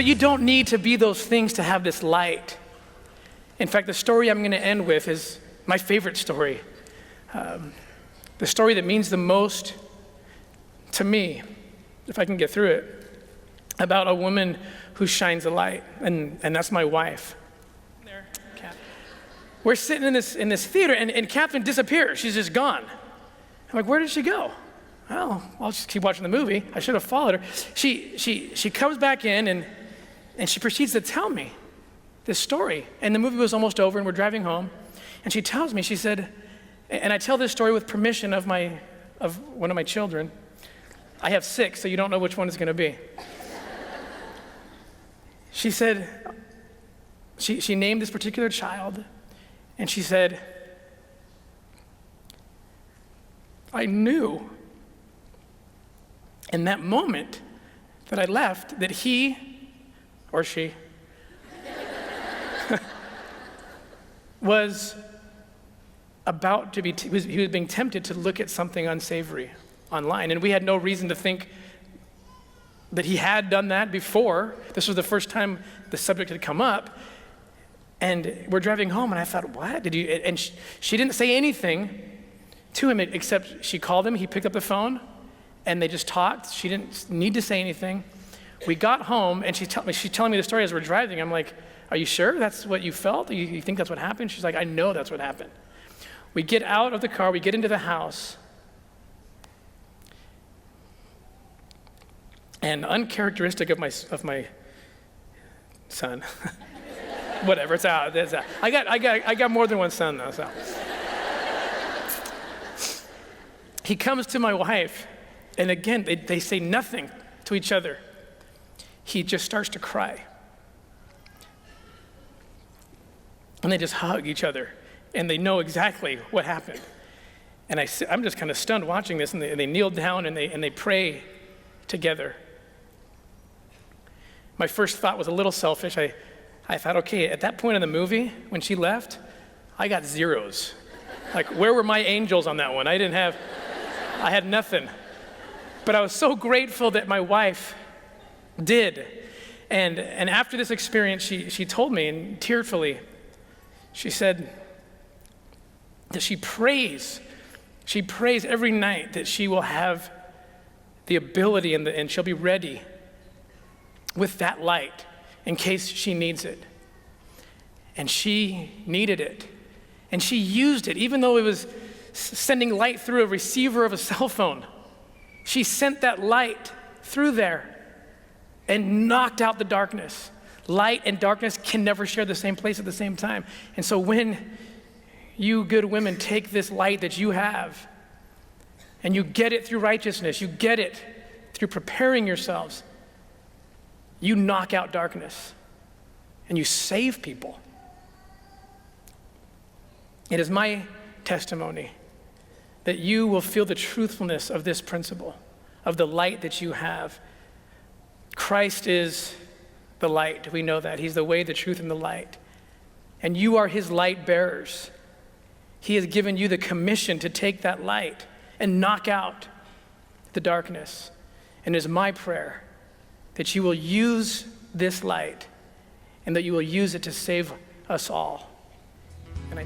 But you don't need to be those things to have this light. In fact, the story I'm going to end with is my favorite story. The story that means the most to me, if I can get through it, about a woman who shines a light, and that's my wife. There, we're sitting in this theater, and Catherine disappears. She's just gone. I'm like, where did she go? Well, I'll just keep watching the movie. I should have followed her. She comes back in, and she proceeds to tell me this story. And the movie was almost over, and we're driving home, and she tells me, she said, and I tell this story with permission of one of my children. I have 6, so you don't know which one it's going to be. She said, she named this particular child, and she said, I knew in that moment that I left that he or she was about to be, he was being tempted to look at something unsavory online. And we had no reason to think that he had done that before. This was the first time the subject had come up. And we're driving home, and I thought, what? Did you? And she didn't say anything to him except she called him, he picked up the phone, and they just talked. She didn't need to say anything. We got home, and she's telling me the story as we're driving. I'm like, are you sure that's what you felt? You think that's what happened? She's like, I know that's what happened. We get out of the car, we get into the house, and uncharacteristic of my son, whatever, it's out. I got more than one son though, so. He comes to my wife, and again, they say nothing to each other. He just starts to cry. And they just hug each other, and they know exactly what happened. And I'm just kind of stunned watching this, and they kneel down and they pray together. My first thought was a little selfish. I thought, okay, at that point in the movie, when she left, I got zeros. Like, where were my angels on that one? I had nothing. But I was so grateful that my wife did. And after this experience, she told me, and tearfully, she said that she prays every night that she will have the ability and she'll be ready with that light in case she needs it. And she needed it. And she used it, even though it was sending light through a receiver of a cell phone. She sent that light through there and knocked out the darkness. Light and darkness can never share the same place at the same time. And so when you good women take this light that you have and you get it through righteousness, you get it through preparing yourselves, you knock out darkness and you save people. It is my testimony that you will feel the truthfulness of this principle, of the light that you have. Christ is the light. We know that. He's the way, the truth, and the light. And you are his light bearers. He has given you the commission to take that light and knock out the darkness. And it is my prayer that you will use this light and that you will use it to save us all. And